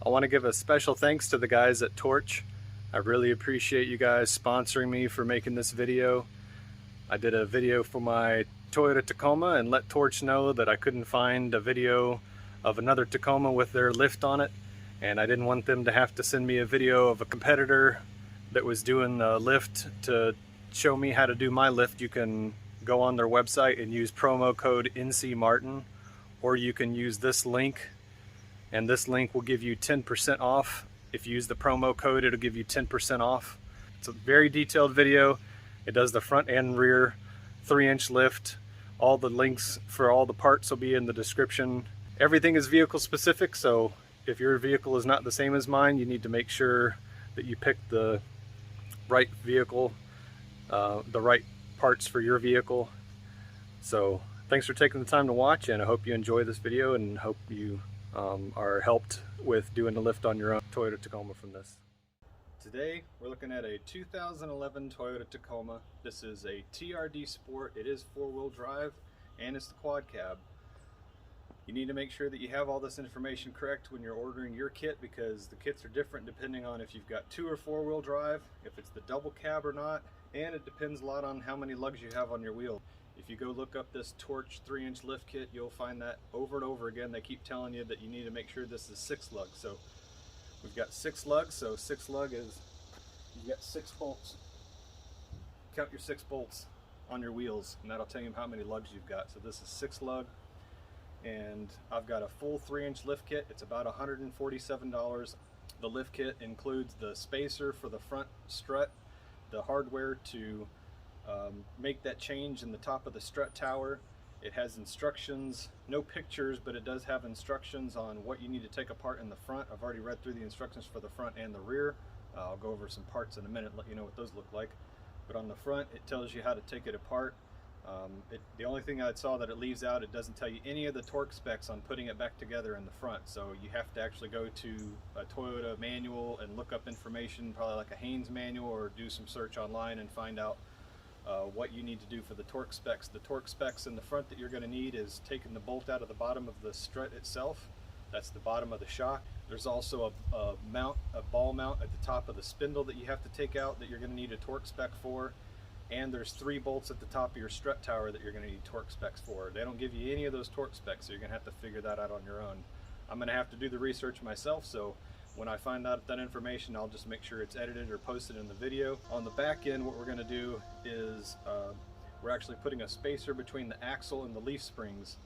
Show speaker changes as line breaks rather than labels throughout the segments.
I want to give a special thanks to the guys at Torch. I really appreciate you guys sponsoring me for making this video. I did a video for my Toyota Tacoma and let Torch know that I couldn't find a video of another Tacoma with their lift on it, and I didn't want them to have to send me a video of a competitor that was doing the lift to show me how to do my lift. You can go on their website and use promo code NCMartin, or you can use this link, and this link will give you 10% off. If you use the promo code, it'll give you 10% off. It's a very detailed video. It does the front and rear 3-inch lift. All the links for all the parts will be in the description. Everything is vehicle specific, so if your vehicle is not the same as mine, you need to make sure that you pick the right vehicle, the right parts for your vehicle. So thanks for taking the time to watch, and I hope you enjoy this video and hope you are helped with doing the lift on your own Toyota Tacoma from this. Today we're looking at a 2011 Toyota Tacoma. This is a TRD Sport. It is 4-wheel drive and it's the quad cab. You need to make sure that you have all this information correct when you're ordering your kit, because the kits are different depending on if you've got 2 or 4-wheel drive, if it's the double cab or not, and it depends a lot on how many lugs you have on your wheel. If you go look up this Torch 3-inch lift kit, you'll find that over and over again. They keep telling you that you need to make sure this is 6 lugs. So we've got 6 lugs, so 6 lug is, you got 6 bolts. Count your 6 bolts on your wheels, and that'll tell you how many lugs you've got. So this is 6 lug, and I've got a full 3-inch lift kit. It's about $147. The lift kit includes the spacer for the front strut, the hardware to make that change in the top of the strut tower. It has instructions, no pictures, but it does have instructions on what you need to take apart in the front. I've already read through the instructions for the front and the rear. I'll go over some parts in a minute, let you know what those look like. But on the front, it tells you how to take it apart. The only thing I saw that it leaves out, it doesn't tell you any of the torque specs on putting it back together in the front. So you have to actually go to a Toyota manual and look up information, probably like a Haynes manual, or do some search online and find out what you need to do for the torque specs. The torque specs in the front that you're going to need is taking the bolt out of the bottom of the strut itself. That's the bottom of the shock. There's also a ball mount at the top of the spindle that you have to take out that you're going to need a torque spec for. And there's 3 bolts at the top of your strut tower that you're going to need torque specs for. They don't give you any of those torque specs, so you're going to have to figure that out on your own. I'm going to have to do the research myself, so when I find out that information, I'll just make sure it's edited or posted in the video. On the back end, what we're going to do is we're actually putting a spacer between the axle and the leaf springs,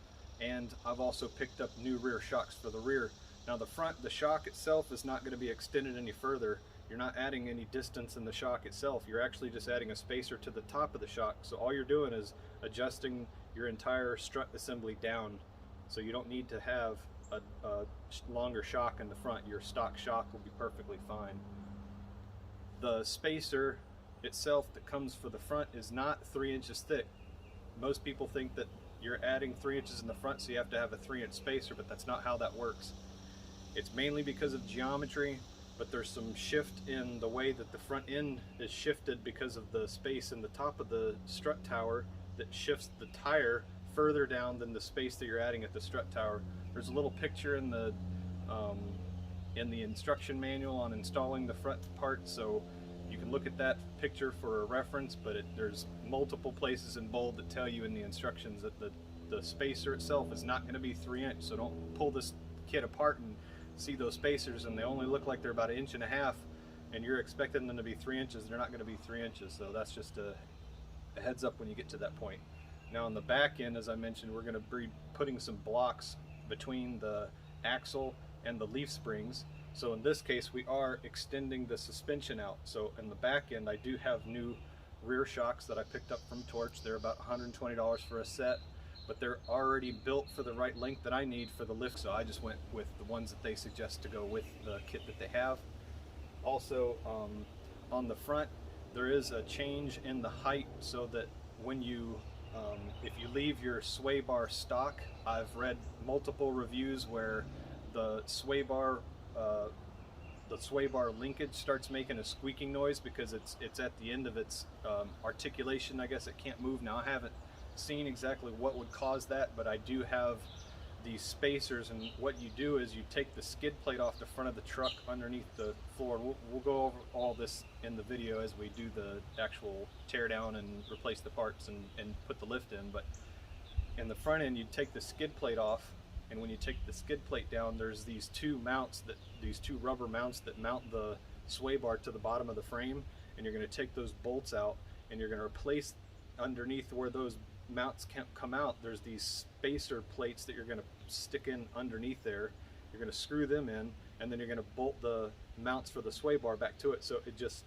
and I've also picked up new rear shocks for the rear. Now the front, the shock itself is not going to be extended any further. You're not adding any distance in the shock itself. You're actually just adding a spacer to the top of the shock. So all you're doing is adjusting your entire strut assembly down. So you don't need to have a longer shock in the front. Your stock shock will be perfectly fine. The spacer itself that comes for the front is not 3 inches thick. Most people think that you're adding 3 inches in the front, so you have to have a 3-inch spacer, but that's not how that works. It's mainly because of geometry, but there's some shift in the way that the front end is shifted because of the space in the top of the strut tower that shifts the tire further down than the space that you're adding at the strut tower. There's a little picture in the instruction manual on installing the front part, so you can look at that picture for a reference, but there's multiple places in bold that tell you in the instructions that the spacer itself is not going to be 3-inch, so don't pull this kit apart and see those spacers and they only look like they're about 1.5 inches, and you're expecting them to be 3 inches. They're not going to be 3 inches, so that's just a heads up when you get to that point. Now on the back end, as I mentioned, we're going to be putting some blocks between the axle and the leaf springs. So in this case, we are extending the suspension out. So in the back end, I do have new rear shocks that I picked up from Torch. They're about $120 for a set, but they're already built for the right length that I need for the lift, so I just went with the ones that they suggest to go with the kit that they have. Also, on the front, there is a change in the height, so that when you if you leave your sway bar stock, I've read multiple reviews where the sway bar linkage starts making a squeaking noise because it's at the end of its articulation. I guess it can't move. Now I haven't seen exactly what would cause that, but I do have these spacers, and what you do is you take the skid plate off the front of the truck underneath the floor. We'll go over all this in the video as we do the actual tear down and replace the parts and put the lift in. But in the front end, you take the skid plate off, and when you take the skid plate down, there's these two rubber mounts that mount the sway bar to the bottom of the frame, and you're going to take those bolts out, and you're going to replace underneath where those mounts can't come out. There's these spacer plates that you're going to stick in underneath there. You're going to screw them in, and then you're going to bolt the mounts for the sway bar back to it. So it just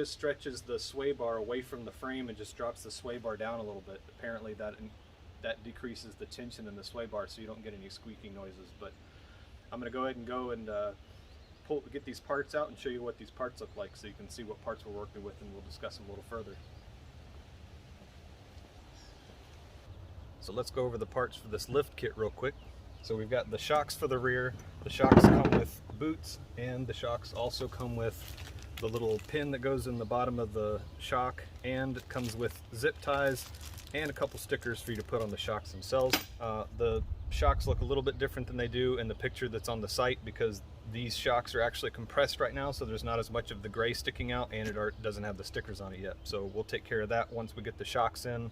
stretches the sway bar away from the frame and just drops the sway bar down a little bit. Apparently that decreases the tension in the sway bar, so you don't get any squeaking noises. But I'm going to go ahead and get these parts out and show you what these parts look like, so you can see what parts we're working with, and we'll discuss them a little further. So let's go over the parts for this lift kit real quick. So we've got the shocks for the rear. The shocks come with boots, and the shocks also come with the little pin that goes in the bottom of the shock, and it comes with zip ties and a couple stickers for you to put on the shocks themselves. The shocks look a little bit different than they do in the picture that's on the site, because these shocks are actually compressed right now, so there's not as much of the gray sticking out, and it doesn't have the stickers on it yet. So we'll take care of that once we get the shocks in.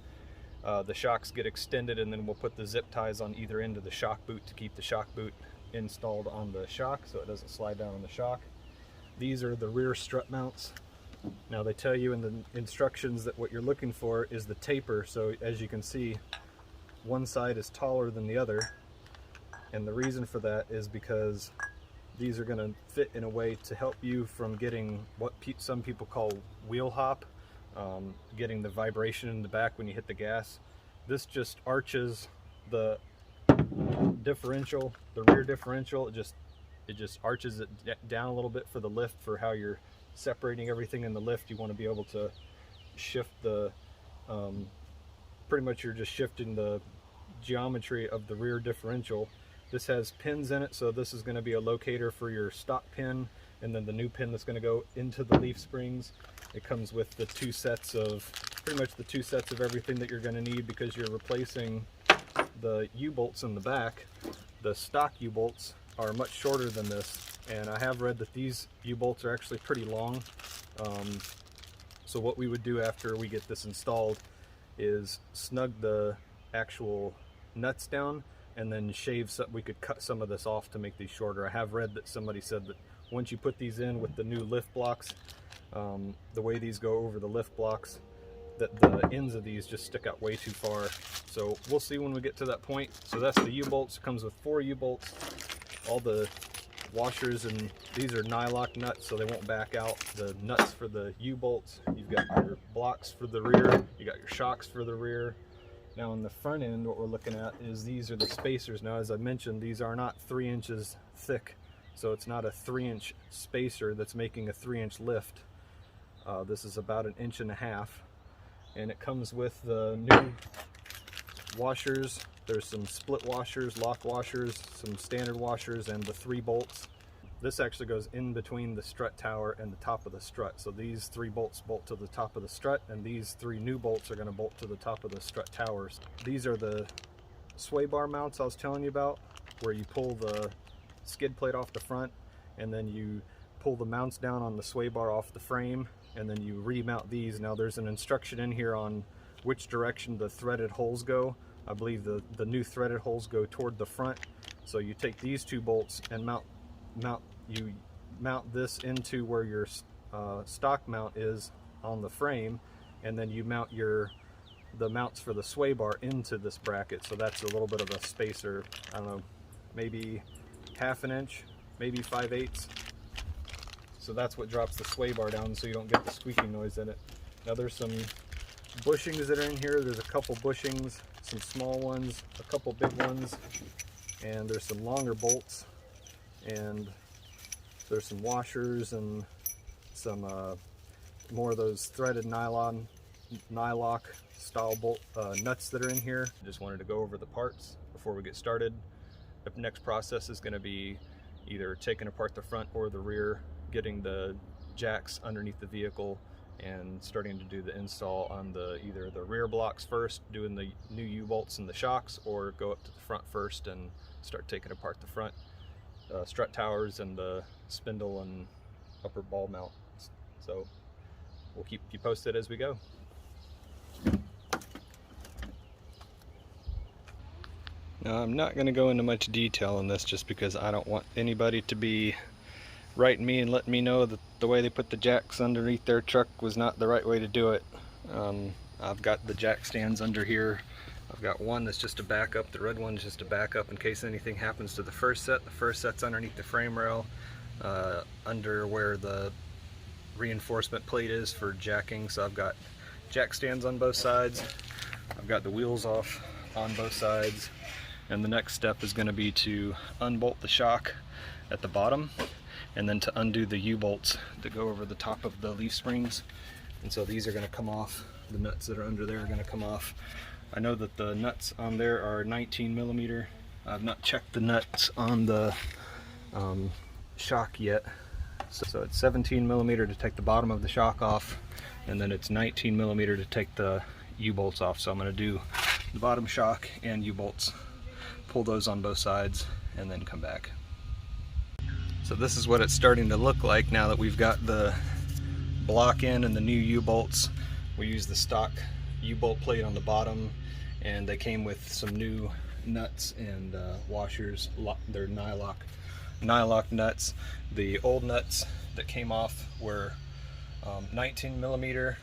The shocks get extended, and then we'll put the zip ties on either end of the shock boot to keep the shock boot installed on the shock so it doesn't slide down on the shock. These are the rear strut mounts. Now they tell you in the instructions that what you're looking for is the taper. So as you can see, one side is taller than the other, and the reason for that is because these are going to fit in a way to help you from getting what some people call wheel hop. Getting the vibration in the back when you hit the gas. This just arches the differential, the rear differential. It just arches it down a little bit for the lift, for how you're separating everything in the lift. You want to be able to shift the pretty much you're just shifting the geometry of the rear differential. This has pins in it, so this is going to be a locator for your stock pin, and then the new pin that's going to go into the leaf springs. It comes with the pretty much the two sets of everything that you're going to need, because you're replacing the U-bolts in the back. The stock U-bolts are much shorter than this, and I have read that these U-bolts are actually pretty long. So what we would do after we get this installed is snug the actual nuts down, and then we could cut some of this off to make these shorter. I have read that somebody said that once you put these in with the new lift blocks, the way these go over the lift blocks, that the ends of these just stick out way too far. So we'll see when we get to that point. So that's the U-bolts. It comes with 4 U-bolts. All the washers, and these are nylock nuts, so they won't back out. The nuts for the U-bolts. You've got your blocks for the rear. You got your shocks for the rear. Now on the front end, what we're looking at is these are the spacers. Now, as I mentioned, these are not 3 inches thick, so it's not a 3-inch spacer that's making a 3-inch lift. This is about 1.5 inches, and it comes with the new washers. There's some split washers, lock washers, some standard washers, and the 3 bolts. This actually goes in between the strut tower and the top of the strut. So these 3 bolts bolt to the top of the strut, and these 3 new bolts are going to bolt to the top of the strut towers. These are the sway bar mounts I was telling you about, where you pull the skid plate off the front, and then you pull the mounts down on the sway bar off the frame, and then you remount these. Now there's an instruction in here on which direction the threaded holes go. I believe the new threaded holes go toward the front. So you take these 2 bolts and you mount this into where your stock mount is on the frame, and then you mount the mounts for the sway bar into this bracket. So that's a little bit of a spacer, I don't know, maybe 1/2 inch, maybe 5/8. So that's what drops the sway bar down, so you don't get the squeaking noise in it. Now there's some bushings that are in here. There's a couple bushings, some small ones, a couple big ones, and there's some longer bolts, and there's some washers and some more of those threaded nylock style bolt nuts that are in here. Just wanted to go over the parts before we get started. The next process is going to be either taking apart the front or the rear, getting the jacks underneath the vehicle, and starting to do the install on either the rear blocks first, doing the new U-bolts and the shocks, or go up to the front first and start taking apart the front strut towers and the spindle and upper ball mount. So we'll keep you posted as we go. Now, I'm not going to go into much detail on this just because I don't want anybody to be writing me and letting me know that the way they put the jacks underneath their truck was not the right way to do it. I've got the jack stands under here. I've got one that's just a backup. The red one's just a backup in case anything happens to the first set. The first set's underneath the frame rail, under where the reinforcement plate is for jacking. So I've got jack stands on both sides. I've got the wheels off on both sides. And the next step is going to be to unbolt the shock at the bottom, and then to undo the U-bolts that go over the top of the leaf springs. And so these are going to come off. The nuts that are under there are going to come off. I know that the nuts on there are 19 millimeter. I've not checked the nuts on the shock yet. So it's 17 millimeter to take the bottom of the shock off, and then it's 19 millimeter to take the U-bolts off. So I'm going to do the bottom shock and U-bolts, pull those on both sides, and then come back. So this is what it's starting to look like now that we've got the block in and the new U-bolts. We use the stock U-bolt plate on the bottom, and they came with some new nuts and washers. They're nylock nuts. The old nuts that came off were 19 millimeter.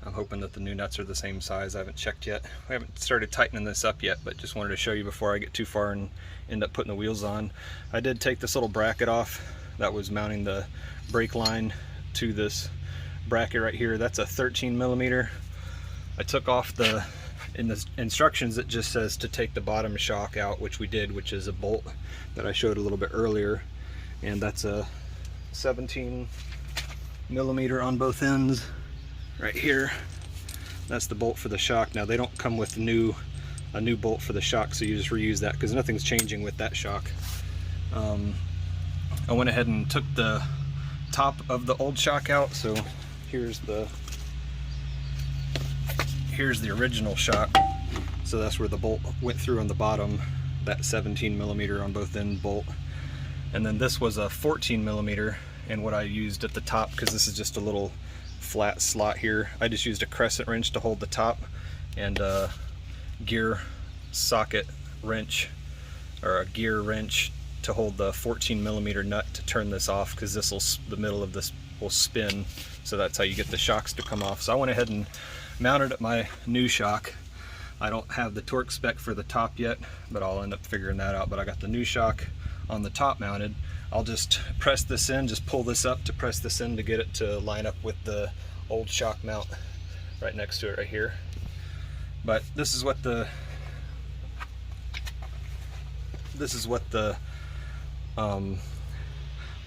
I'm hoping that the new nuts are the same size. I haven't checked yet. I haven't started tightening this up yet, but just wanted to show you before I get too far and end up putting the wheels on. I did take this little bracket off that was mounting the brake line to this bracket right here. That's a 13 millimeter. I took off in the instructions it just says to take the bottom shock out, which we did, which is a bolt that I showed a little bit earlier, and that's a 17 millimeter on both ends right here. That's the bolt for the shock. Now they don't come with a new bolt for the shock, so you just reuse that because nothing's changing with that shock. I went ahead and took the top of the old shock out, so here's the original shock. So that's where the bolt went through on the bottom, that 17 millimeter on both end bolt. And then this was a 14 millimeter, and what I used at the top, because this is just a little flat slot here, I just used a crescent wrench to hold the top, and a gear socket wrench, or a gear wrench to hold the 14 millimeter nut to turn this off, because the middle of this will spin. So that's how you get the shocks to come off. So I went ahead and mounted up my new shock. I don't have the torque spec for the top yet, but I'll end up figuring that out. But I got the new shock on the top mounted. I'll just press this in, just pull this up to press this in to get it to line up with the old shock mount right next to it right here. But this is what the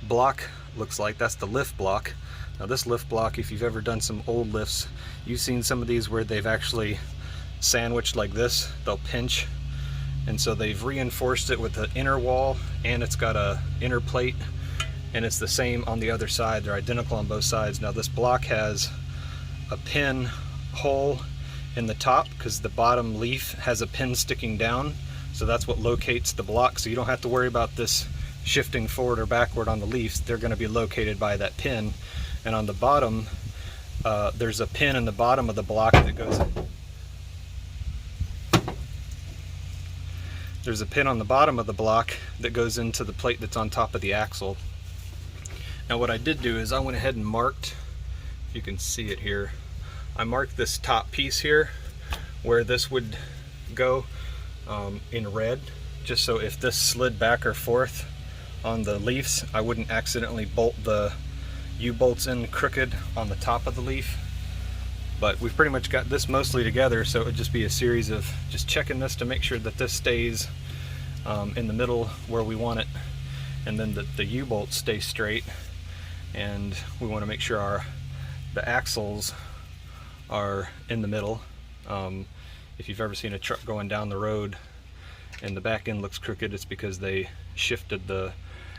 block looks like. That's the lift block. Now this lift block, if you've ever done some old lifts, you've seen some of these where they've actually sandwiched like this. They'll pinch, and so they've reinforced it with the inner wall, and it's got a inner plate, and it's the same on the other side. They're identical on both sides. Now this block has a pin hole in the top because the bottom leaf has a pin sticking down, so that's what locates the block. So you don't have to worry about this shifting forward or backward on the leaves. They're going to be located by that pin. And on the bottom, there's a pin in the bottom of the block that goes in. There's a pin on the bottom of the block that goes into the plate that's on top of the axle. Now what I did do is I went ahead and marked, if you can see it here, I marked this top piece here where this would go in red, just so if this slid back or forth on the leaves, I wouldn't accidentally bolt the U-bolts in crooked on the top of the leaf. But we've pretty much got this mostly together, so it would just be a series of just checking this to make sure that this stays in the middle where we want it, and then the U-bolts stay straight, and we want to make sure the axles are in the middle. If you've ever seen a truck going down the road and the back end looks crooked, it's because they shifted the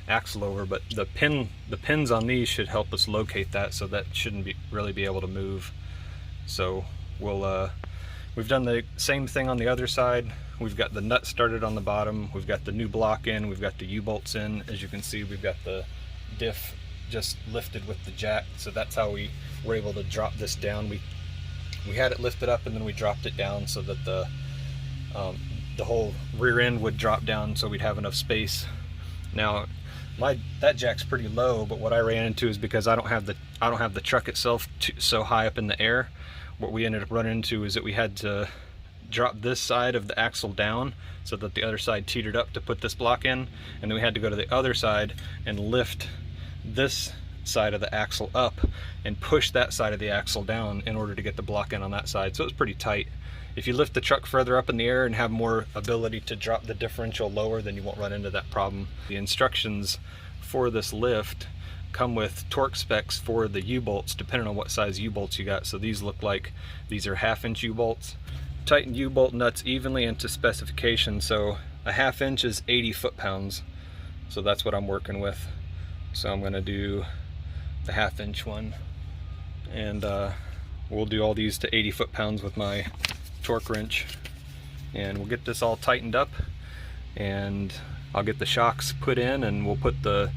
axle over, but the pins on these should help us locate that, so that shouldn't really be able to move. So we've done the same thing on the other side. We've got the nut started on the bottom, we've got the new block in, we've got the U-bolts in. As you can see, we've got the diff just lifted with the jack, so that's how we were able to drop this down. We had it lifted up and then we dropped it down so that the whole rear end would drop down, so we'd have enough space. Now that jack's pretty low, but what I ran into is because I don't have the truck itself so high up in the air. What we ended up running into is that we had to drop this side of the axle down so that the other side teetered up to put this block in, and then we had to go to the other side and lift this side of the axle up and push that side of the axle down in order to get the block in on that side. So it was pretty tight. If you lift the truck further up in the air and have more ability to drop the differential lower, then you won't run into that problem. The instructions for this lift come with torque specs for the U-bolts, depending on what size U-bolts you got. So these look like these are 1/2 inch U-bolts. Tighten U-bolt nuts evenly into specification. So a 1/2 inch is 80 foot-pounds. So that's what I'm working with. So I'm gonna do the 1/2 inch one, and we'll do all these to 80 foot-pounds with my torque wrench, and we'll get this all tightened up, and I'll get the shocks put in, and we'll put the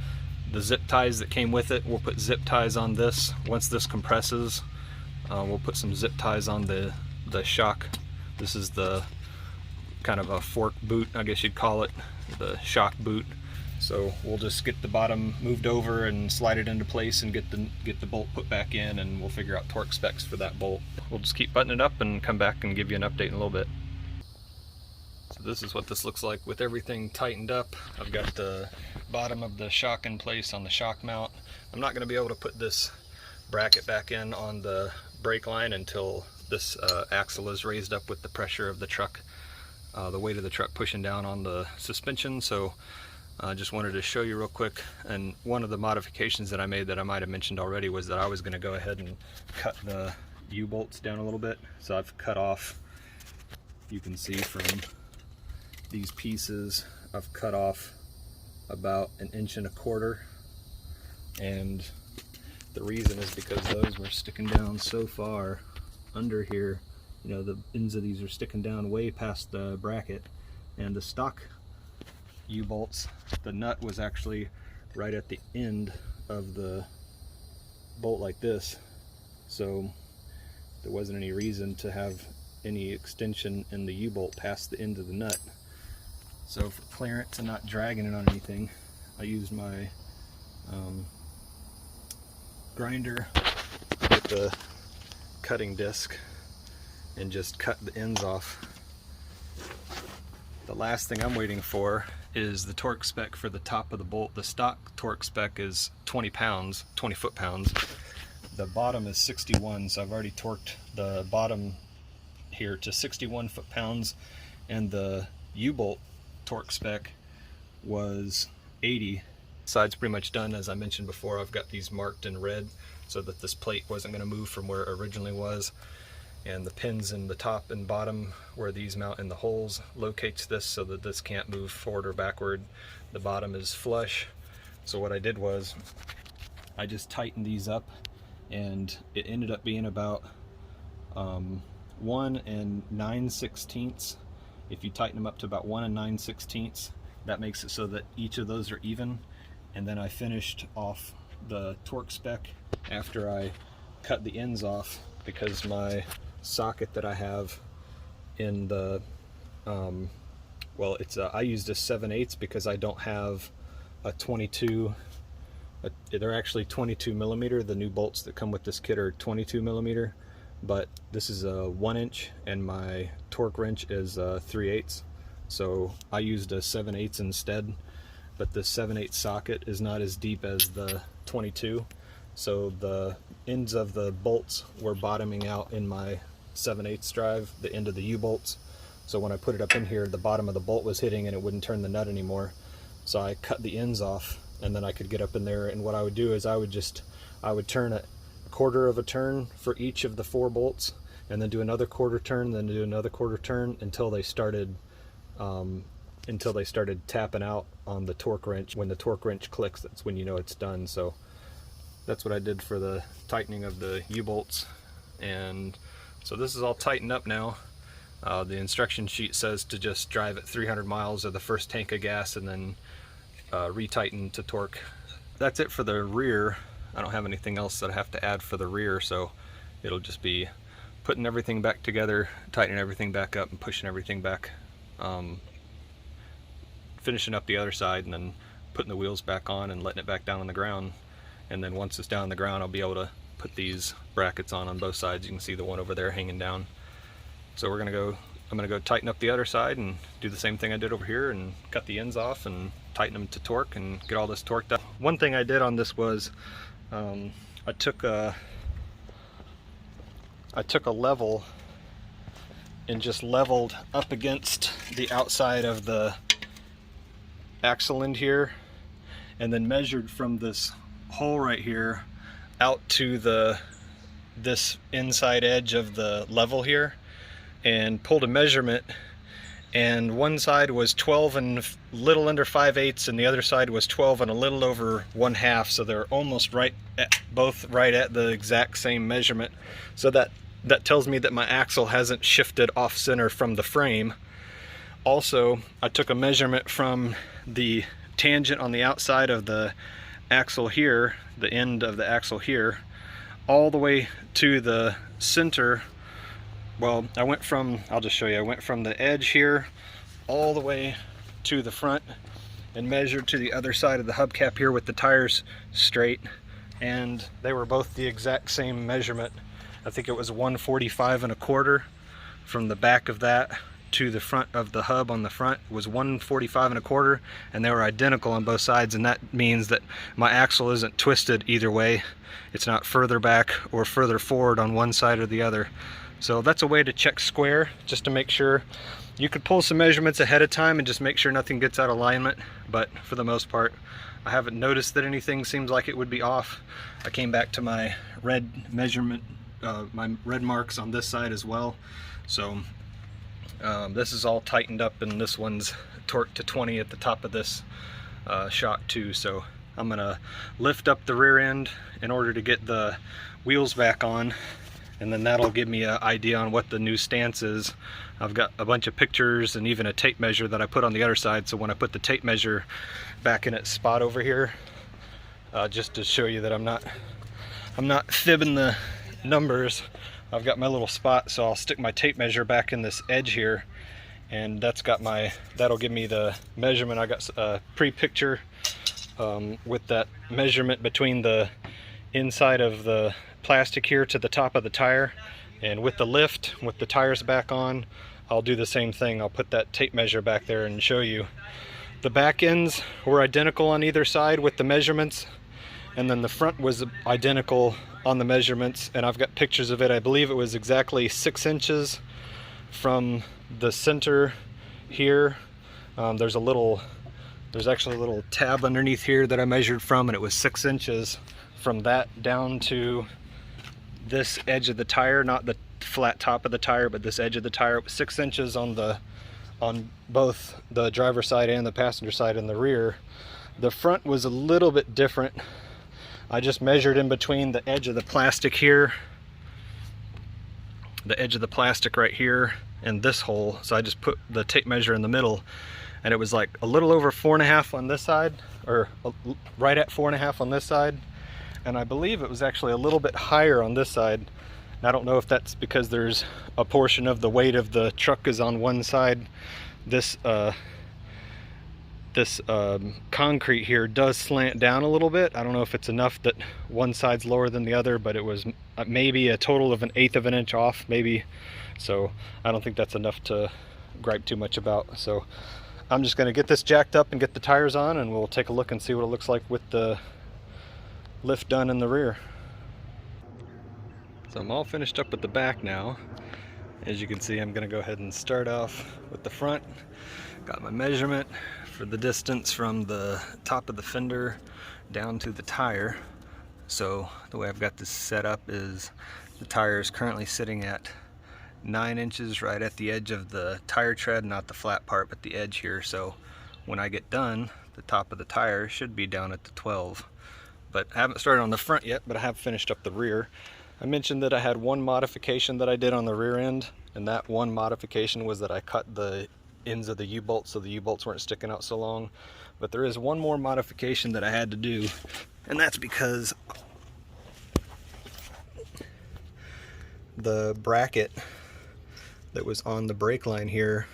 zip ties that came with it. We'll put zip ties on this. Once this compresses, we'll put some zip ties on the shock. This is the kind of a fork boot, I guess you'd call it, the shock boot. So we'll just get the bottom moved over and slide it into place and get the bolt put back in, and we'll figure out torque specs for that bolt. We'll just keep buttoning it up and come back and give you an update in a little bit. So this is what this looks like with everything tightened up. I've got the bottom of the shock in place on the shock mount. I'm not going to be able to put this bracket back in on the brake line until this axle is raised up with the pressure of the truck, the weight of the truck pushing down on the suspension. So I just wanted to show you real quick. And one of the modifications that I made that I might have mentioned already was that I was going to go ahead and cut the U-bolts down a little bit. So I've cut off, you can see from these pieces, I've cut off about 1.25 inches, and the reason is because those were sticking down so far under here. You know, the ends of these are sticking down way past the bracket, and the stock U-bolts, the nut was actually right at the end of the bolt like this, so there wasn't any reason to have any extension in the U-bolt past the end of the nut. So for clearance and not dragging it on anything, I used my grinder with the cutting disc and just cut the ends off. The last thing I'm waiting for is the torque spec for the top of the bolt. The stock torque spec is 20 foot-pounds. The bottom is 61, so I've already torqued the bottom here to 61 foot-pounds, and the U-bolt torque spec was 80. Side's pretty much done. As I mentioned before, I've got these marked in red so that this plate wasn't going to move from where it originally was, and the pins in the top and bottom where these mount in the holes locates this so that this can't move forward or backward. The bottom is flush. So what I did was I just tightened these up, and it ended up being about 1 9/16. If you tighten them up to about 1 9/16, that makes it so that each of those are even. And then I finished off the torque spec after I cut the ends off, because my socket that I have in the well, it's I used a 7/8 because I don't have a 22. They're actually 22 millimeter. The new bolts that come with this kit are 22 millimeter, but this is a 1 inch and my torque wrench is 3/8. So I used a 7/8 instead, but the 7/8 socket is not as deep as the 22. So the ends of the bolts were bottoming out in my 7/8 drive, the end of the U-bolts. So when I put it up in here, the bottom of the bolt was hitting and it wouldn't turn the nut anymore. So I cut the ends off, and then I could get up in there, and what I would do is I would turn a 1/4 of a turn for each of the 4 bolts, and then do another 1/4 turn, then do another 1/4 turn until they started until they started tapping out on the torque wrench. When the torque wrench clicks, that's when you know it's done. So that's what I did for the tightening of the U-bolts. And so this is all tightened up now. The instruction sheet says to just drive at 300 miles of the first tank of gas and then retighten to torque. That's it for the rear. I don't have anything else that I have to add for the rear, so it'll just be putting everything back together, tightening everything back up and pushing everything back, finishing up the other side, and then putting the wheels back on and letting it back down on the ground. And then once it's down on the ground, I'll be able to put these brackets on both sides. You can see the one over there hanging down. So I'm gonna go tighten up the other side and do the same thing I did over here and cut the ends off and tighten them to torque and get all this torqued up. One thing I did on this was I took a level and just leveled up against the outside of the axle end here, and then measured from this hole right here out to this inside edge of the level here, and pulled a measurement, and one side was 12 and a little under 5/8 and the other side was 12 and a little over 1/2, so they're almost both right at the exact same measurement. So that tells me that my axle hasn't shifted off center from the frame. Also, I took a measurement from the tangent on the outside of the axle here, the end of the axle here, all the way to the center. Well, I'll just show you, I went from the edge here all the way to the front and measured to the other side of the hubcap here with the tires straight, and they were both the exact same measurement. I think it was 145 1/4 from the back of that to the front of the hub. On the front was 145 1/4, and they were identical on both sides, and that means that my axle isn't twisted either way. It's not further back or further forward on one side or the other. So that's a way to check square, just to make sure. You could pull some measurements ahead of time and just make sure nothing gets out of alignment, but for the most part I haven't noticed that anything seems like it would be off. I came back to my red measurement, my red marks on this side as well. So this is all tightened up, and this one's torqued to 20 at the top of this shock too. So I'm gonna lift up the rear end in order to get the wheels back on, and then that'll give me an idea on what the new stance is. I've got a bunch of pictures and even a tape measure that I put on the other side, so when I put the tape measure back in its spot over here, just to show you that I'm not fibbing the numbers, I've got my little spot, so I'll stick my tape measure back in this edge here, and that'll give me the measurement. I got a pre-picture with that measurement between the inside of the plastic here to the top of the tire, and with the lift, with the tires back on, I'll do the same thing. I'll put that tape measure back there and show you. The back ends were identical on either side with the measurements, and then the front was identical on the measurements, and I've got pictures of it. I believe it was exactly 6 inches from the center here. There's actually a little tab underneath here that I measured from, and it was 6 inches from that down to this edge of the tire, not the flat top of the tire, but this edge of the tire. It was 6 inches on both the driver's side and the passenger side in the rear. The front was a little bit different. I just measured in between the edge of the plastic here, the edge of the plastic right here, and this hole. So I just put the tape measure in the middle, and it was like a little over 4.5 on this side, or right at 4.5 on this side. And I believe it was actually a little bit higher on this side. And I don't know if that's because there's a portion of the weight of the truck is on one side. This concrete here does slant down a little bit. I don't know if it's enough that one side's lower than the other, but it was maybe a total of 1/8 of an inch off, maybe. So I don't think that's enough to gripe too much about. So I'm just gonna get this jacked up and get the tires on, and we'll take a look and see what it looks like with the lift done in the rear. So I'm all finished up with the back now. As you can see, I'm gonna go ahead and start off with the front. Got my measurement for the distance from the top of the fender down to the tire. So the way I've got this set up is the tire is currently sitting at 9 inches right at the edge of the tire tread, not the flat part but the edge here, so when I get done the top of the tire should be down at the 12. But I haven't started on the front yet, but I have finished up the rear. I mentioned that I had one modification that I did on the rear end, and that one modification was that I cut the ends of the U-bolts so the U-bolts weren't sticking out so long. But there is one more modification that I had to do, and that's because the bracket that was on the brake line here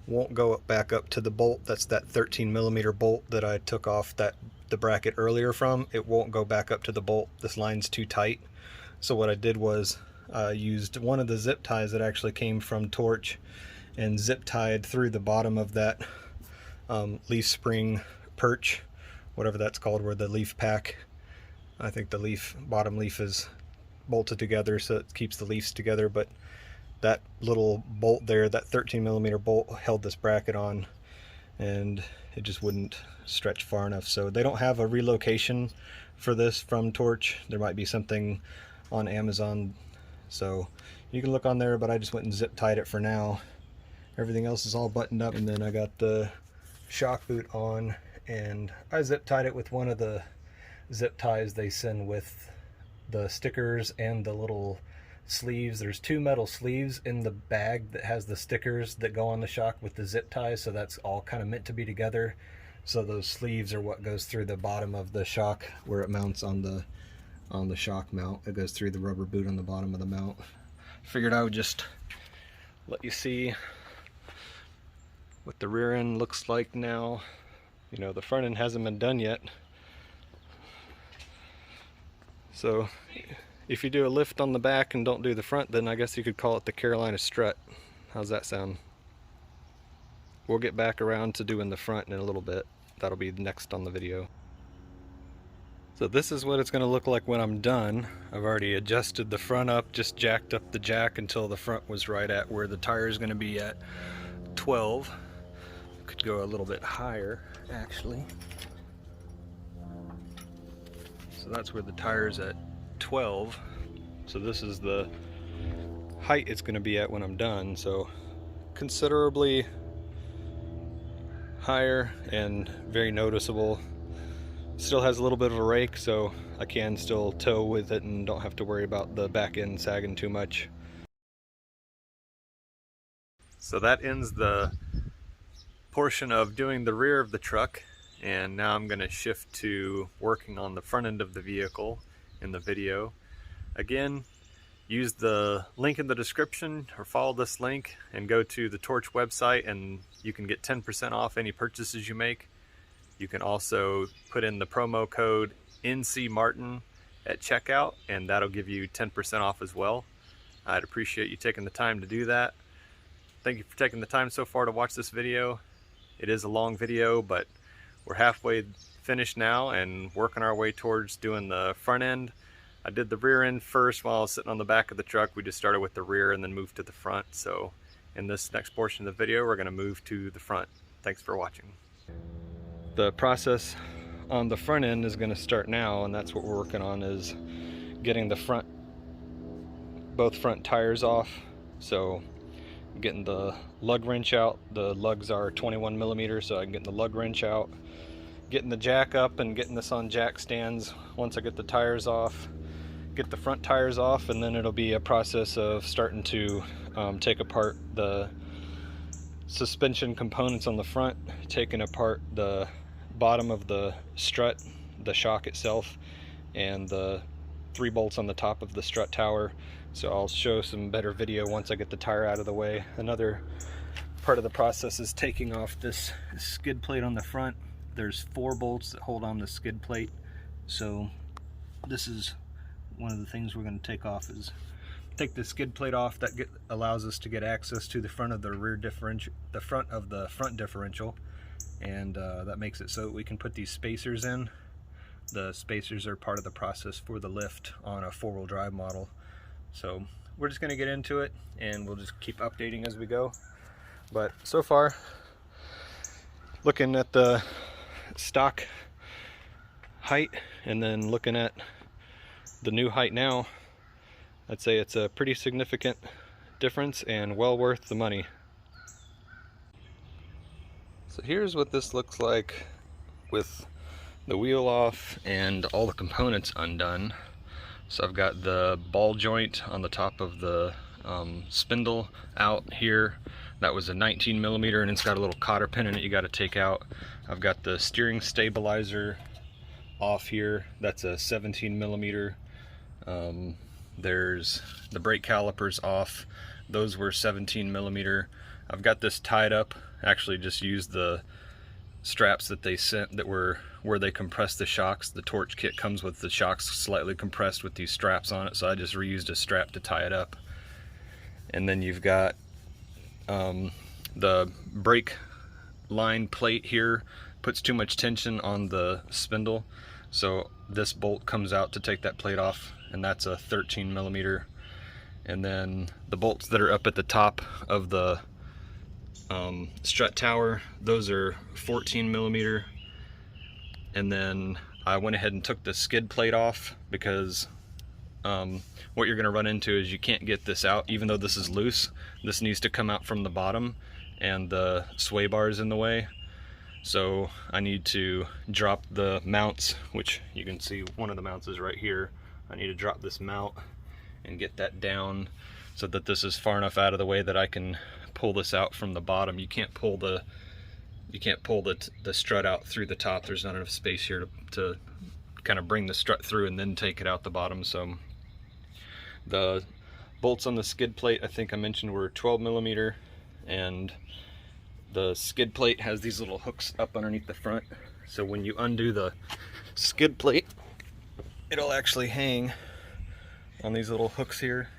won't go back up to the bolt. That's that 13mm bolt that I took off the bracket earlier from. It won't go back up to the bolt. This line's too tight. So what I did was used one of the zip ties that actually came from Torch and zip tied through the bottom of that leaf spring perch, whatever that's called, where the leaf pack, I think the bottom leaf is bolted together so it keeps the leaves together, but that little bolt there, that 13mm bolt, held this bracket on and it just wouldn't stretch far enough. So they don't have a relocation for this from Torch. There might be something on Amazon, so you can look on there, but I just went and zip tied it for now. Everything else is all buttoned up, and then I got the shock boot on, and I zip tied it with one of the zip ties they send with the stickers and the little sleeves. There's 2 metal sleeves in the bag that has the stickers that go on the shock with the zip ties, so that's all kind of meant to be together. So those sleeves are what goes through the bottom of the shock where it mounts on the shock mount. It goes through the rubber boot on the bottom of the mount. Figured I would just let you see what the rear end looks like now. You know, the front end hasn't been done yet. So if you do a lift on the back and don't do the front, then I guess you could call it the Carolina strut. How's that sound? We'll get back around to doing the front in a little bit. That'll be next on the video. So this is what it's going to look like when I'm done. I've already adjusted the front up, just jacked up the jack until the front was right at where the tire is going to be at 12. Could go a little bit higher actually. So that's where the tire's at 12. So this is the height it's going to be at when I'm done. So considerably higher and very noticeable. Still has a little bit of a rake, so I can still tow with it and don't have to worry about the back end sagging too much. So that ends the portion of doing the rear of the truck, and now I'm going to shift to working on the front end of the vehicle in the video. Again, use the link in the description or follow this link and go to the Torch website, and you can get 10% off any purchases you make. You can also put in the promo code NCMartin at checkout, and that'll give you 10% off as well. I'd appreciate you taking the time to do that. Thank you for taking the time so far to watch this video. It is a long video, but we're halfway finished now and working our way towards doing the front end. I did the rear end first while I was sitting on the back of the truck. We just started with the rear and then moved to the front. So in this next portion of the video, we're going to move to the front. Thanks for watching. The process on the front end is going to start now, and that's what we're working on, is getting the both front tires off. So getting the lug wrench out. The lugs are 21mm, so I can get the lug wrench out, getting the jack up and getting this on jack stands. Once I get the tires off, get the front tires off, and then it'll be a process of starting to take apart the suspension components on the front, taking apart the bottom of the strut, the shock itself, and the 3 bolts on the top of the strut tower. So I'll show some better video once I get the tire out of the way. Another part of the process is taking off this skid plate on the front. There's 4 bolts that hold on the skid plate, so this is one of the things we're going to take off, is take the skid plate off. That allows us to get access to the front of the rear differential, the front of the front differential, and that makes it so that we can put these spacers in. The spacers are part of the process for the lift on a 4-wheel drive model. So we're just going to get into it, and we'll just keep updating as we go. But so far, looking at the stock height and then looking at the new height now, I'd say it's a pretty significant difference and well worth the money. So here's what this looks like with the wheel off and all the components undone. So I've got the ball joint on the top of the spindle out here. That was a 19mm, and it's got a little cotter pin in it you got to take out. I've got the steering stabilizer off here. That's a 17mm. There's the brake calipers off. Those were 17mm. I've got this tied up. Actually just used the straps that they sent that were where they compressed the shocks. The Torch kit comes with the shocks slightly compressed with these straps on it, so I just reused a strap to tie it up. And then you've got the brake line plate here puts too much tension on the spindle, so this bolt comes out to take that plate off, and that's a 13mm. And then the bolts that are up at the top of the strut tower, those are 14mm. And then I went ahead and took the skid plate off because what you're going to run into is you can't get this out. Even though this is loose, this needs to come out from the bottom, and the sway bar is in the way. So I need to drop the mounts, which you can see one of the mounts is right here. I need to drop this mount and get that down so that this is far enough out of the way that I can pull this out from the bottom. You can't pull the strut out through the top. There's not enough space here to kind of bring the strut through and then take it out the bottom. So the bolts on the skid plate, I think I mentioned, were 12mm, and the skid plate has these little hooks up underneath the front. So when you undo the skid plate, it'll actually hang on these little hooks here.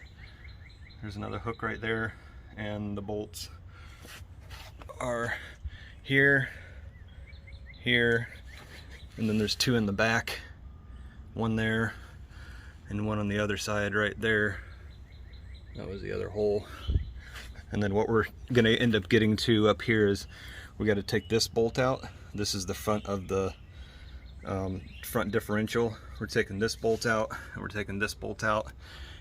There's another hook right there, and the bolts are here, here, and then there's two in the back, one there and one on the other side right there. That was the other hole. And then what we're gonna end up getting to up here is we got to take this bolt out. This is the front of the front differential. We're taking this bolt out, and we're taking this bolt out,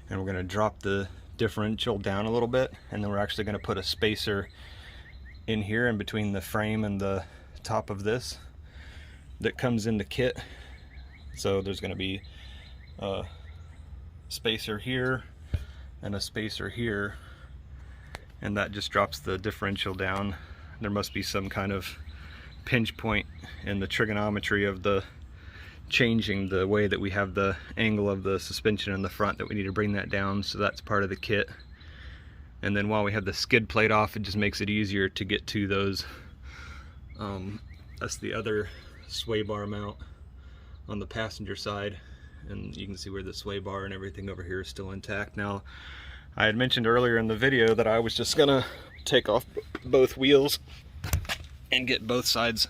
and we're gonna drop the differential down a little bit, and then we're actually gonna put a spacer in here in between the frame and the top of this that comes in the kit. So there's going to be a spacer here and a spacer here, and that just drops the differential down. There must be some kind of pinch point in the trigonometry of the changing the way that we have the angle of the suspension in the front that we need to bring that down, so that's part of the kit. And then while we have the skid plate off, it just makes it easier to get to those. That's the other sway bar mount on the passenger side, and you can see where the sway bar and everything over here is still intact. Now, I had mentioned earlier in the video that I was just gonna take off both wheels and get both sides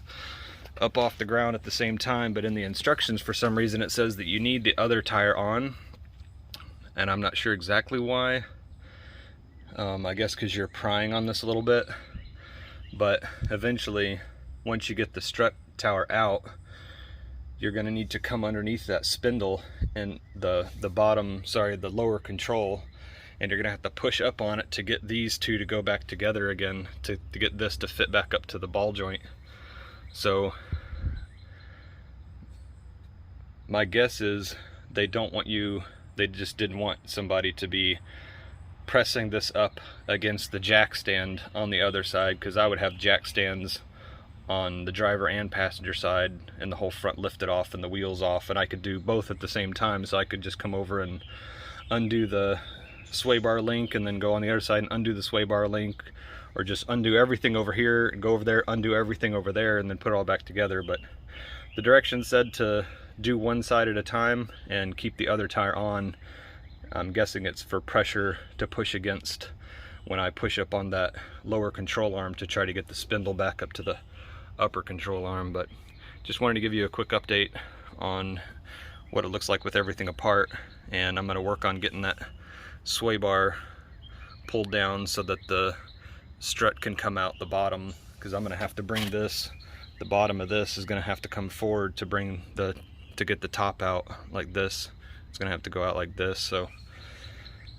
up off the ground at the same time, but in the instructions for some reason it says that you need the other tire on, and I'm not sure exactly why. I guess because you're prying on this a little bit, but eventually once you get the strut tower out, you're going to need to come underneath that spindle and the lower control, and you're going to have to push up on it to get these two to go back together again, to get this to fit back up to the ball joint. So my guess is they just didn't want somebody to be pressing this up against the jack stand on the other side, because I would have jack stands on the driver and passenger side and the whole front lifted off and the wheels off, and I could do both at the same time. So I could just come over and undo the sway bar link and then go on the other side and undo the sway bar link, or just undo everything over here and go over there, undo everything over there, and then put it all back together. But the directions said to do one side at a time and keep the other tire on. I'm guessing it's for pressure to push against when I push up on that lower control arm to try to get the spindle back up to the upper control arm. But just wanted to give you a quick update on what it looks like with everything apart, and I'm going to work on getting that sway bar pulled down so that the strut can come out the bottom, because I'm going to have to bring this, the bottom of this is going to have to come forward to get the top out like this. It's going to have to go out like this. So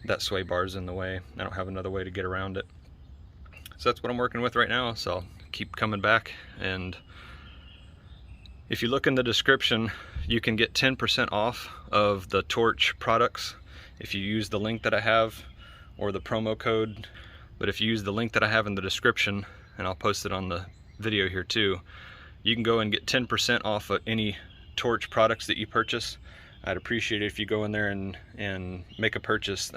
that sway bar is in the way. I don't have another way to get around it. So that's what I'm working with right now, so I'll keep coming back. And if you look in the description, you can get 10% off of the Torch products if you use the link that I have or the promo code. But if you use the link that I have in the description, and I'll post it on the video here too, you can go and get 10% off of any Torch products that you purchase. I'd appreciate it if you go in there and make a purchase.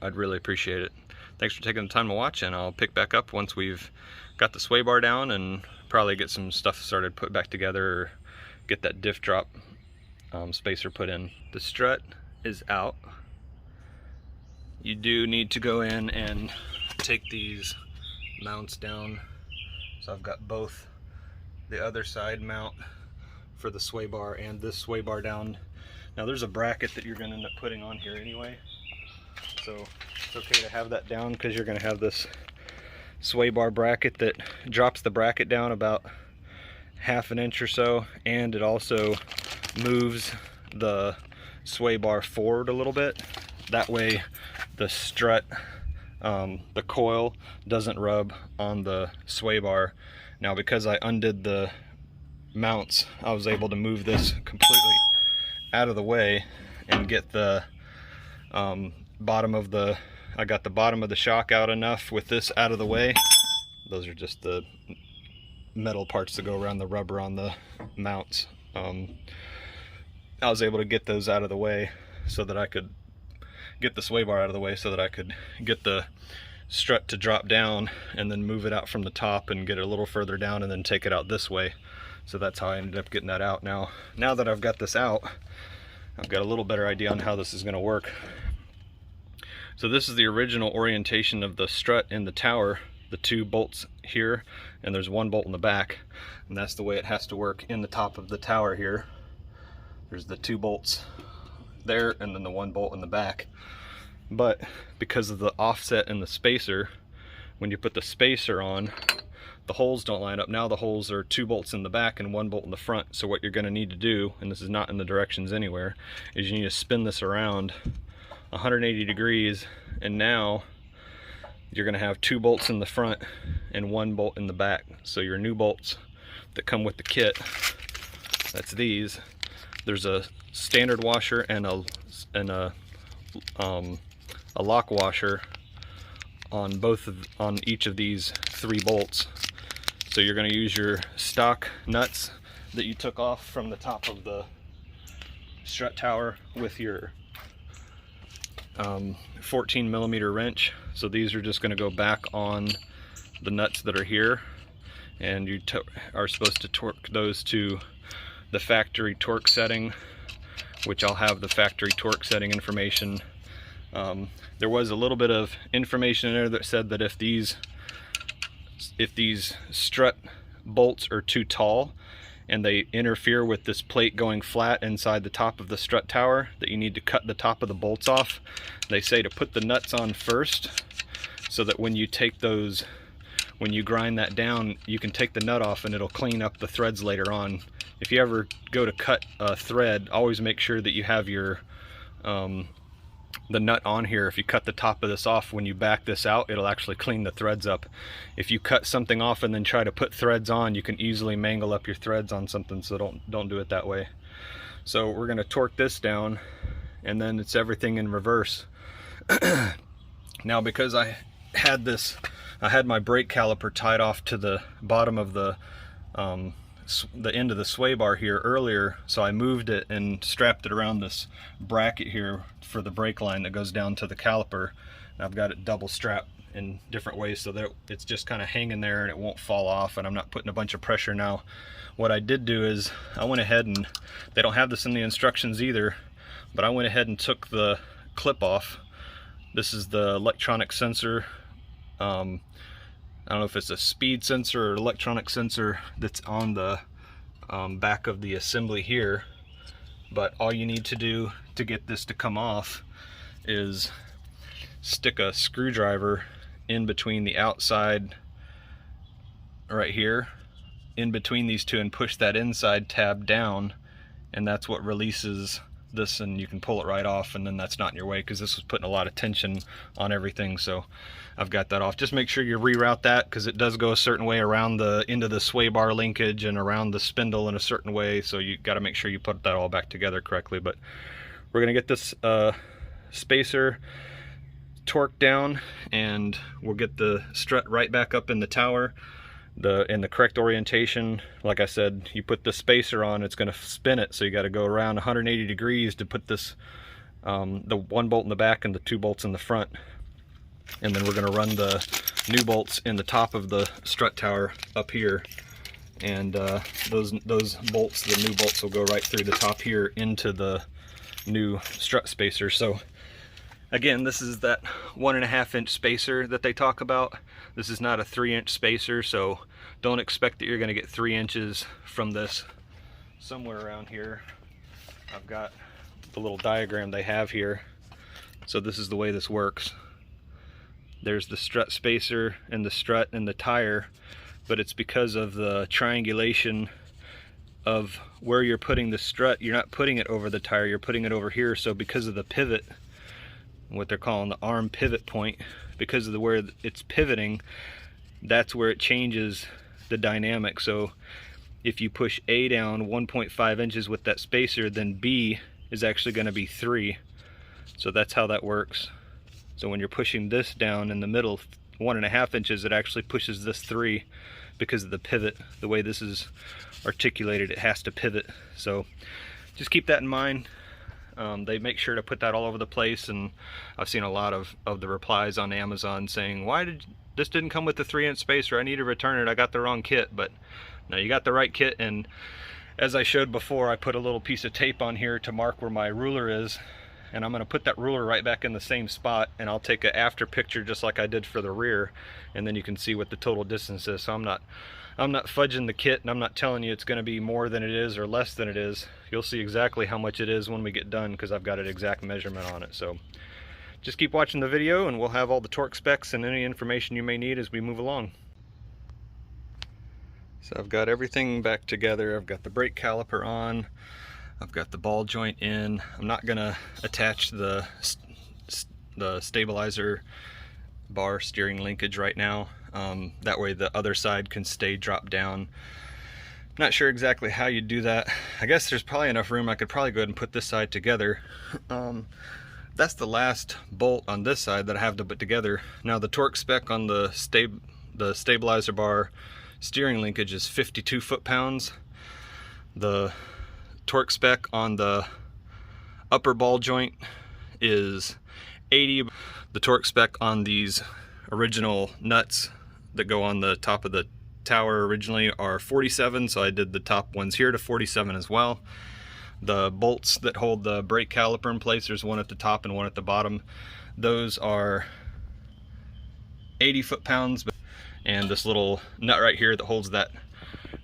I'd really appreciate it. Thanks for taking the time to watch, and I'll pick back up once we've got the sway bar down and probably get some stuff started put back together, or get that diff drop spacer put in. The strut is out. You do need to go in and take these mounts down. So I've got both the other side mount for the sway bar and this sway bar down. Now there's a bracket that you're going to end up putting on here anyway, so it's okay to have that down, because you're going to have this sway bar bracket that drops the bracket down about ½ an inch or so, and it also moves the sway bar forward a little bit. That way the strut, the coil doesn't rub on the sway bar. Now because I undid the mounts, I was able to move this completely out of the way and get the bottom of the, I got the bottom of the shock out enough with this out of the way. Those are just the metal parts that go around the rubber on the mounts. I was able to get those out of the way so that I could get the sway bar out of the way, so that I could get the strut to drop down and then move it out from the top and get it a little further down and then take it out this way. So that's how I ended up getting that out. Now that I've got this out, I've got a little better idea on how this is going to work. So this is the original orientation of the strut in the tower. The 2 bolts here, and there's 1 bolt in the back, and that's the way it has to work in the top of the tower here. There's the 2 bolts there, and then the 1 bolt in the back. But because of the offset in the spacer, when you put the spacer on, the holes don't line up. Now the holes are 2 bolts in the back and 1 bolt in the front. So what you're going to need to do, and this is not in the directions anywhere, is you need to spin this around 180 degrees, and now you're going to have 2 bolts in the front and 1 bolt in the back. So your new bolts that come with the kit, that's these. There's a standard washer and a lock washer on each of these 3 bolts. So you're going to use your stock nuts that you took off from the top of the strut tower with your 14mm wrench. So these are just going to go back on the nuts that are here, and you are supposed to torque those to the factory torque setting, which I'll have the factory torque setting information. There was a little bit of information in there that said that if these strut bolts are too tall and they interfere with this plate going flat inside the top of the strut tower, that you need to cut the top of the bolts off. They say to put the nuts on first, so that when you take those, when you grind that down, you can take the nut off and it'll clean up the threads later on. If you ever go to cut a thread, always make sure that you have your the nut on here. If you cut the top of this off, when you back this out, it'll actually clean the threads up. If you cut something off and then try to put threads on, you can easily mangle up your threads on something, so don't do it that way. So we're going to torque this down, and then it's everything in reverse. Now because I had my brake caliper tied off to the bottom of the end of the sway bar here earlier, so I moved it and strapped it around this bracket here for the brake line that goes down to the caliper. And I've got it double strapped in different ways so that it's just kind of hanging there and it won't fall off, and I'm not putting a bunch of pressure. Now what I did do is I went ahead, and they don't have this in the instructions either, but I went ahead and took the clip off. This is the electronic sensor. I don't know if it's a speed sensor or electronic sensor that's on the back of the assembly here, but all you need to do to get this to come off is stick a screwdriver in between the outside right here, in between these two, and push that inside tab down, and that's what releases this and you can pull it right off, and then that's not in your way, because this was putting a lot of tension on everything. So I've got that off. Just make sure you reroute that, because it does go a certain way around the into the sway bar linkage and around the spindle in a certain way, so you got to make sure you put that all back together correctly. But we're gonna get this spacer torqued down, and we'll get the strut right back up in the tower in the correct orientation. Like I said, you put the spacer on, it's going to spin it, so you got to go around 180 degrees to put this the one bolt in the back and the two bolts in the front, and then we're going to run the new bolts in the top of the strut tower up here, and those bolts, the new bolts, will go right through the top here into the new strut spacer. So again, this is that 1.5 inch spacer that they talk about. This is not a 3-inch spacer, so don't expect that you're going to get 3 inches from this. Somewhere around here, I've got the little diagram they have here. So this is the way this works. There's the strut spacer and the strut and the tire, but it's because of the triangulation of where you're putting the strut. You're not putting it over the tire, you're putting it over here. So because of the pivot, what they're calling the arm pivot point, because of where it's pivoting, that's where it changes the dynamic. So if you push A down 1.5 inches with that spacer, then B is actually going to be 3. So that's how that works. So when you're pushing this down in the middle 1.5 inches, it actually pushes this 3 because of the pivot. The way this is articulated, it has to pivot. So just keep that in mind. They make sure to put that all over the place, and I've seen a lot of the replies on Amazon saying, why did this didn't come with the 3-inch spacer, I need to return it, I got the wrong kit. But no, you got the right kit, and as I showed before, I put a little piece of tape on here to mark where my ruler is, and I'm going to put that ruler right back in the same spot, and I'll take an after picture just like I did for the rear, and then you can see what the total distance is. So I'm not fudging the kit, and I'm not telling you it's going to be more than it is or less than it is. You'll see exactly how much it is when we get done, because I've got an exact measurement on it. So just keep watching the video, and we'll have all the torque specs and any information you may need as we move along. So I've got everything back together. I've got the brake caliper on, I've got the ball joint in. I'm not going to attach the stabilizer bar steering linkage right now. That way the other side can stay dropped down. Not sure exactly how you do that. I guess there's probably enough room. I could probably go ahead and put this side together. That's the last bolt on this side that I have to put together. Now the torque spec on the stabilizer bar steering linkage is 52 foot-pounds. The torque spec on the upper ball joint is 80. The torque spec on these original nuts that go on the top of the tower originally are 47, so I did the top ones here to 47 as well. The bolts that hold the brake caliper in place, there's one at the top and one at the bottom, those are 80 foot-pounds, and this little nut right here that holds that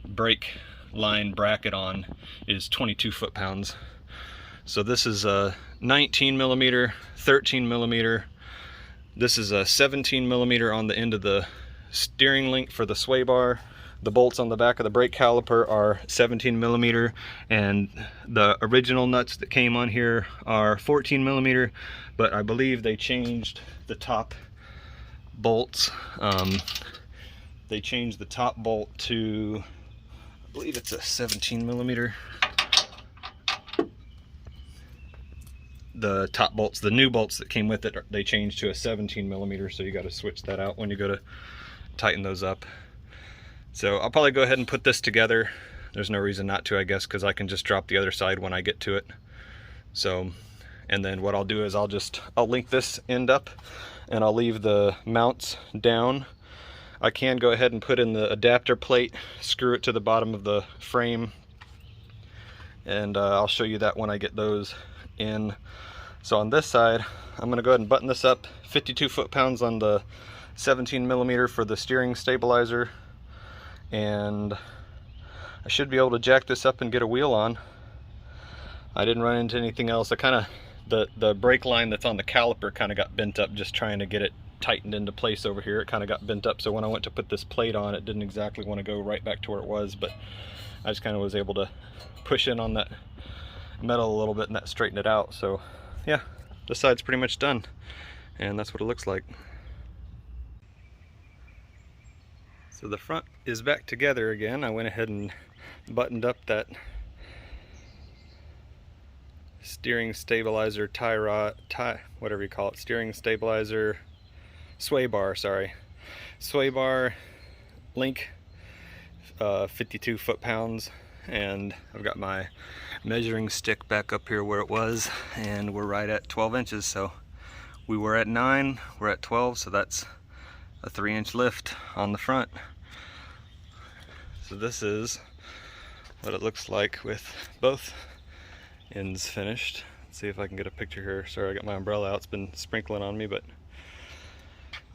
brake line bracket on is 22 foot-pounds. So this is a 19 millimeter, 13 millimeter. This is a 17 millimeter on the end of the steering link for the sway bar. The bolts on the back of the brake caliper are 17 millimeter, and the original nuts that came on here are 14 millimeter, but I believe they changed the top bolts. They changed the top bolt to, I believe it's a 17 millimeter. The top bolts, the new bolts that came with it, they changed to a 17 millimeter, so you got to switch that out when you go to tighten those up. So I'll probably go ahead and put this together. There's no reason not to, I guess, because I can just drop the other side when I get to it. So, and then what I'll do is I'll link this end up, and I'll leave the mounts down. I can go ahead and put in the adapter plate, screw it to the bottom of the frame, and I'll show you that when I get those in. So on this side, I'm going to go ahead and button this up. 52 foot-pounds on the 17 millimeter for the steering stabilizer, and I should be able to jack this up and get a wheel on. I didn't run into anything else. I kind of, the brake line that's on the caliper kind of got bent up just trying to get it tightened into place over here. It kind of got bent up, so when I went to put this plate on, it didn't exactly want to go right back to where it was, but I just kind of was able to push in on that metal a little bit and that straightened it out. So yeah, this side's pretty much done, and that's what it looks like. So the front is back together again. I went ahead and buttoned up that steering stabilizer tie rod, whatever you call it, steering stabilizer sway bar, sorry. Sway bar link, 52 foot-pounds, and I've got my measuring stick back up here where it was, and we're right at 12 inches. So we were at 9, we're at 12, so that's a 3-inch lift on the front. So this is what it looks like with both ends finished. Let's see if I can get a picture here. Sorry, I got my umbrella out, it's been sprinkling on me, but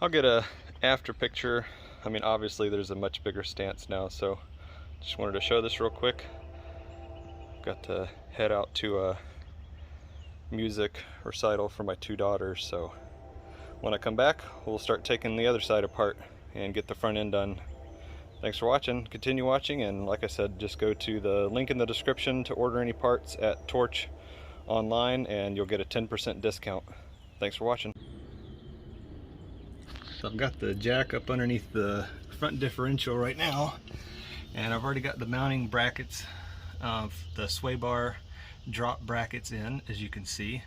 I'll get a after picture. I mean, obviously there's a much bigger stance now, so just wanted to show this real quick. Got to head out to a music recital for my 2 daughters, so when I come back, we'll start taking the other side apart and get the front end done. Thanks for watching. Continue watching, and like I said, just go to the link in the description to order any parts at Torch online, and you'll get a 10% discount. Thanks for watching. So I've got the jack up underneath the front differential right now, and I've already got the mounting brackets of the sway bar drop brackets in, as you can see.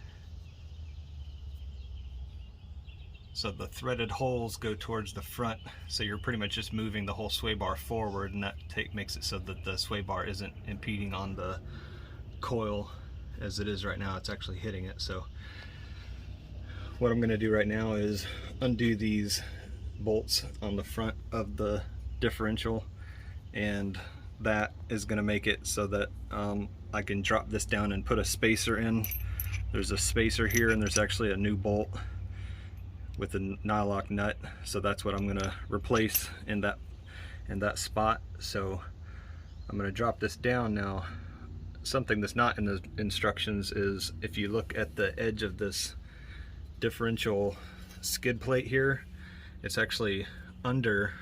So the threaded holes go towards the front, so you're pretty much just moving the whole sway bar forward, and that makes it so that the sway bar isn't impeding on the coil as it is right now. It's actually hitting it. So what I'm going to do right now is undo these bolts on the front of the differential, and that is going to make it so that I can drop this down and put a spacer in. There's a spacer here, and there's actually a new bolt with a nylock nut, so that's what I'm going to replace in that spot. So I'm going to drop this down now. Something that's not in the instructions is, if you look at the edge of this differential skid plate here, it's actually under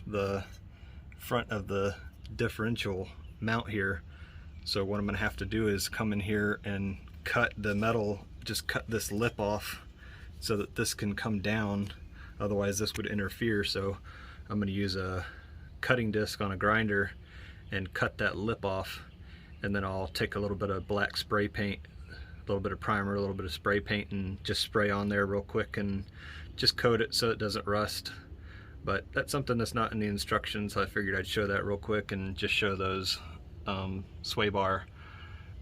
the front of the differential mount here. So what I'm going to have to do is come in here and cut the metal, just cut this lip off so that this can come down, otherwise this would interfere. So I'm going to use a cutting disc on a grinder and cut that lip off, and then I'll take a little bit of black spray paint, a little bit of primer, a little bit of spray paint, and just spray on there real quick and just coat it so it doesn't rust. But that's something that's not in the instructions, so I figured I'd show that real quick and just show those sway bar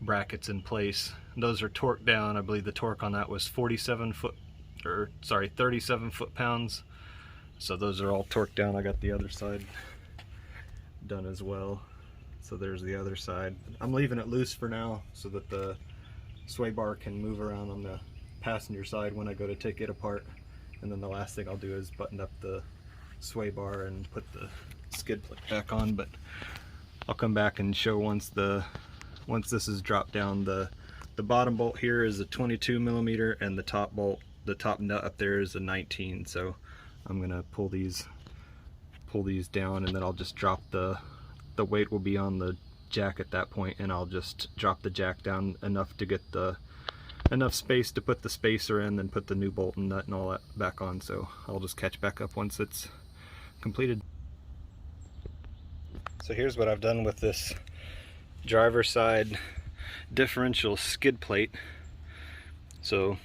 brackets in place. Those are torqued down. I believe the torque on that was 37 foot-pounds. So those are all torqued down. I got the other side done as well. So there's the other side. I'm leaving it loose for now so that the sway bar can move around on the passenger side when I go to take it apart. And then the last thing I'll do is button up the sway bar and put the skid plate back on. But I'll come back and show once this is dropped down. The bottom bolt here is a 22 millimeter, and the top bolt, the top nut up there, is a 19. So I'm gonna pull these down, and then I'll just drop the weight will be on the jack at that point, and I'll just drop the jack down enough to get enough space to put the spacer in, then put the new bolt and nut and all that back on. So I'll just catch back up once it's completed. So here's what I've done with this driver's side differential skid plate. So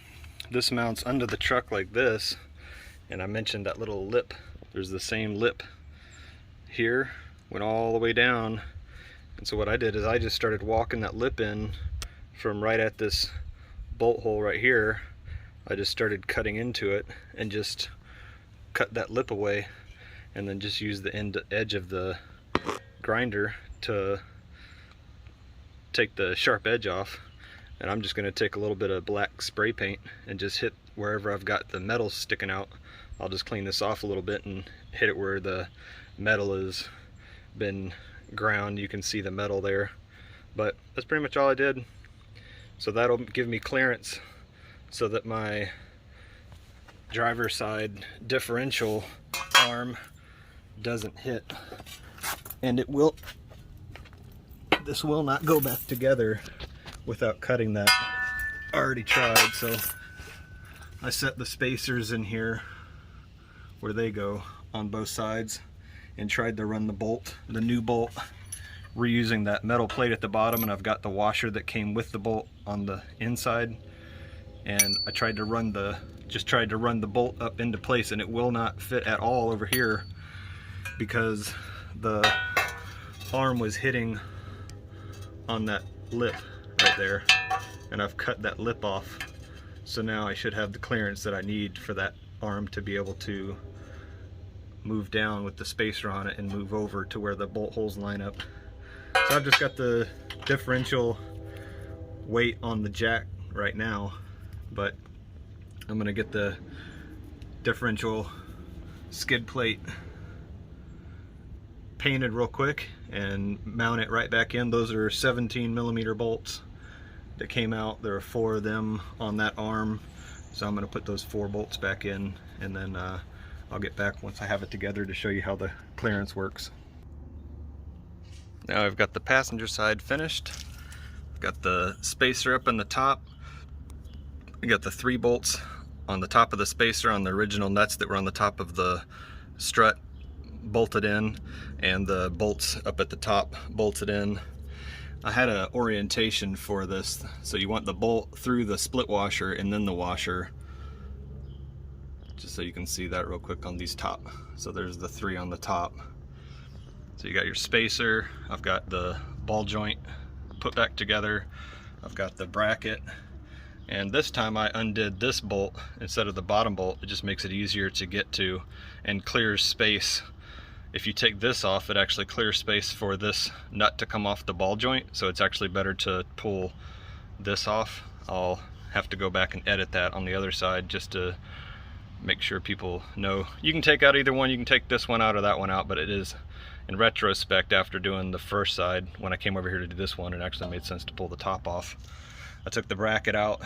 this mounts under the truck like this, and I mentioned that little lip. There's the same lip here, went all the way down, and so what I did is I just started walking that lip in from right at this bolt hole right here. I just started cutting into it and just cut that lip away, and then just use the edge of the grinder to take the sharp edge off. And I'm just going to take a little bit of black spray paint and just hit wherever I've got the metal sticking out. I'll just clean this off a little bit and hit it where the metal has been ground. You can see the metal there, but that's pretty much all I did. So that'll give me clearance so that my driver's side differential arm doesn't hit, and this will not go back together without cutting that. I already tried, so I set the spacers in here where they go on both sides and tried to run the bolt, the new bolt, reusing that metal plate at the bottom, and I've got the washer that came with the bolt on the inside, and I tried to run the bolt up into place, and it will not fit at all over here because the arm was hitting on that lip right there, and I've cut that lip off, so now I should have the clearance that I need for that arm to be able to move down with the spacer on it and move over to where the bolt holes line up. So I've just got the differential weight on the jack right now, but I'm gonna get the differential skid plate painted real quick and mount it right back in. Those are 17mm bolts that came out. There are 4 of them on that arm, so I'm gonna put those 4 bolts back in, and then I'll get back once I have it together to show you how the clearance works. Now I've got the passenger side finished. I've got the spacer up in the top. I got the 3 bolts on the top of the spacer on the original nuts that were on the top of the strut bolted in, and the bolts up at the top bolted in. I had an orientation for this, so you want the bolt through the split washer and then the washer, just so you can see that real quick on these top. So there's the 3 on the top. So you got your spacer, I've got the ball joint put back together, I've got the bracket, and this time I undid this bolt instead of the bottom bolt. It just makes it easier to get to and clears space. If you take this off, it actually clears space for this nut to come off the ball joint, so it's actually better to pull this off. I'll have to go back and edit that on the other side just to make sure people know. You can take out either one, you can take this one out or that one out, but it is, in retrospect, after doing the first side, when I came over here to do this one, it actually made sense to pull the top off. I took the bracket out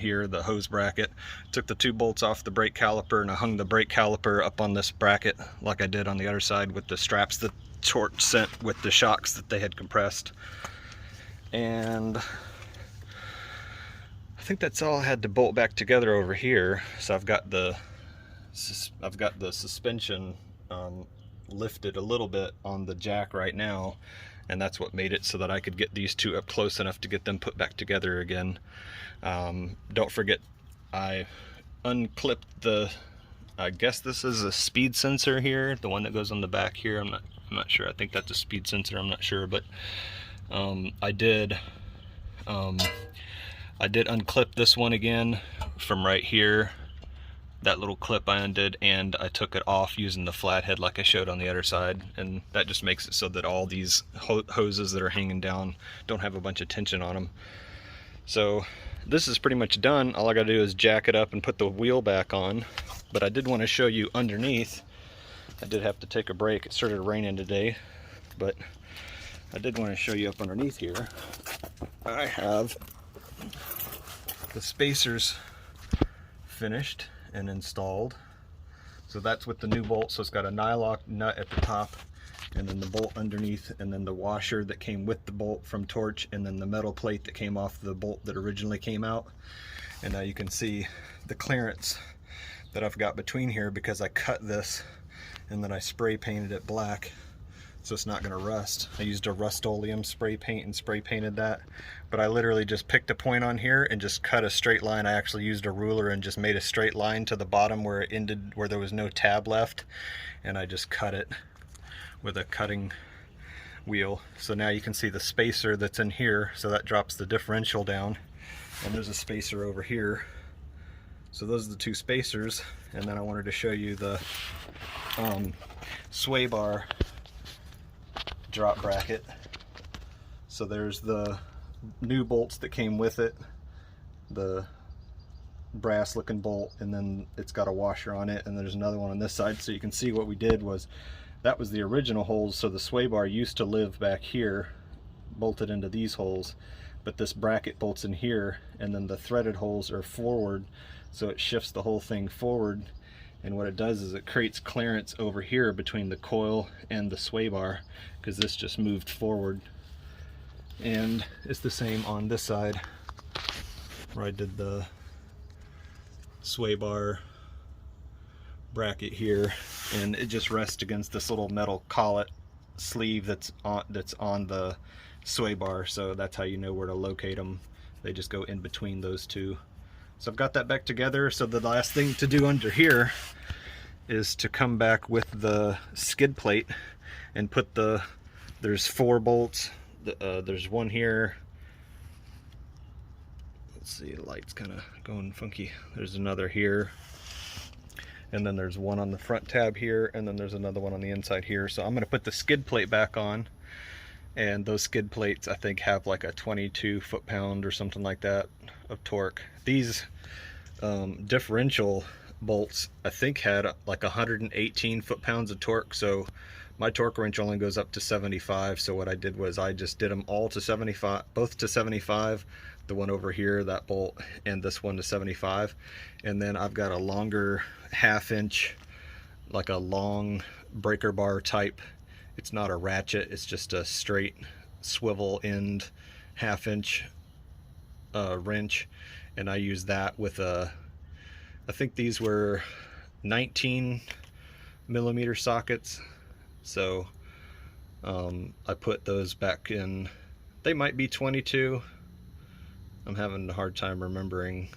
here, the hose bracket, took the 2 bolts off the brake caliper, and I hung the brake caliper up on this bracket like I did on the other side with the straps that Torch sent with the shocks that they had compressed. And I think that's all I had to bolt back together over here. So I've got the suspension lifted a little bit on the jack right now, and that's what made it so that I could get these 2 up close enough to get them put back together again. Don't forget, I unclipped the, I guess this is a speed sensor here, the one that goes on the back here. I'm not sure. I think that's a speed sensor, I'm not sure, but I did unclip this one again from right here. That little clip I undid, and I took it off using the flathead like I showed on the other side, and that just makes it so that all these hoses that are hanging down don't have a bunch of tension on them. So this is pretty much done. All I gotta do is jack it up and put the wheel back on, but I did want to show you underneath. I did have to take a break. It started raining today, but I did want to show you up underneath here. I have the spacers finished and installed. So that's with the new bolt. So it's got a nylock nut at the top, and then the bolt underneath, and then the washer that came with the bolt from Torch, and then the metal plate that came off the bolt that originally came out. And now you can see the clearance that I've got between here because I cut this and then I spray painted it black so it's not going to rust. I used a Rust-Oleum spray paint and spray painted that, but I literally just picked a point on here and just cut a straight line. I actually used a ruler and just made a straight line to the bottom where it ended, where there was no tab left, and I just cut it with a cutting wheel. So now you can see the spacer that's in here, so that drops the differential down, and there's a spacer over here. So those are the 2 spacers, and then I wanted to show you the sway bar drop bracket. So there's the new bolts that came with it, the brass looking bolt, and then it's got a washer on it, and there's another one on this side. So you can see what we did was, that was the original holes. So the sway bar used to live back here, bolted into these holes, but this bracket bolts in here, and then the threaded holes are forward, so it shifts the whole thing forward. And what it does is it creates clearance over here between the coil and the sway bar, because this just moved forward. And it's the same on this side where I did the sway bar bracket here, and it just rests against this little metal collet sleeve that's on the sway bar, so that's how you know where to locate them. They just go in between those two. So I've got that back together. So the last thing to do under here is to come back with the skid plate and put there's 4 bolts. There's one here. Let's see, the light's kind of going funky. There's another here, and then there's one on the front tab here, and then there's another one on the inside here. So I'm going to put the skid plate back on, and those skid plates I think have like a 22 foot-pound or something like that of torque. These differential bolts I think had like 118 foot-pounds of torque, so my torque wrench only goes up to 75. So what I did was I just did them all to 75, both to 75, the one over here, that bolt, and this one to 75. And then I've got a longer 1/2 inch, like a long breaker bar type. It's not a ratchet, it's just a straight swivel end 1/2 inch wrench, and I use that with I think these were 19 millimeter sockets. So I put those back in. They might be 22. I'm having a hard time remembering,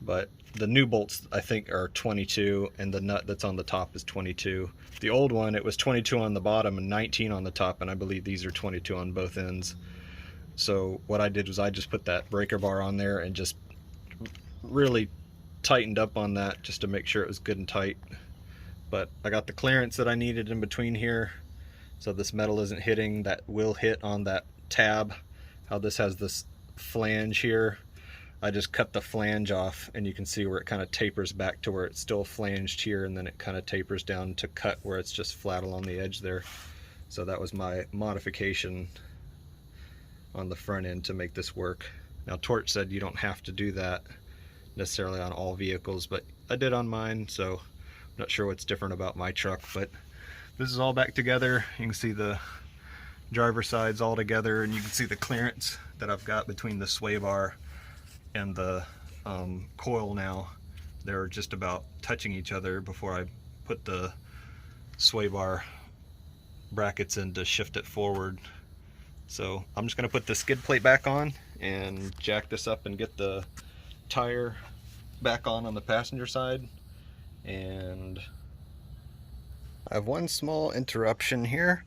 but the new bolts I think are 22, and the nut that's on the top is 22. The old one, it was 22 on the bottom and 19 on the top, and I believe these are 22 on both ends. So what I did was I just put that breaker bar on there and just really tightened up on that just to make sure it was good and tight. But I got the clearance that I needed in between here, so this metal isn't hitting. That will hit on that tab. How this has this flange here, I just cut the flange off, and you can see where it kind of tapers back to where it's still flanged here, and then it kind of tapers down to cut where it's just flat along the edge there. So that was my modification on the front end to make this work. Now Torch said you don't have to do that necessarily on all vehicles, but I did on mine, so I'm not sure what's different about my truck. But this is all back together. You can see the driver sides all together, and you can see the clearance that I've got between the sway bar and the coil now. They're just about touching each other before I put the sway bar brackets in to shift it forward. So I'm just going to put the skid plate back on and jack this up and get the tire back on the passenger side. And I have one small interruption here.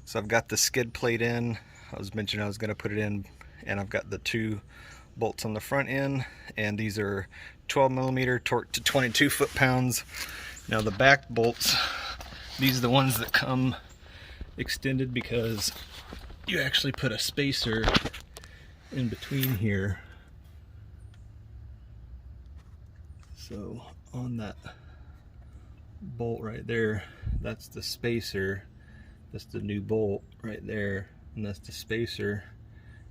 So I've got the skid plate in. I was mentioning I was going to put it in, and I've got the 2 bolts on the front end, and these are 12 millimeter torque to 22 foot-pounds. Now the back bolts, these are the ones that come extended because you actually put a spacer in between here. So on that bolt right there, that's the spacer. That's the new bolt right there, and that's the spacer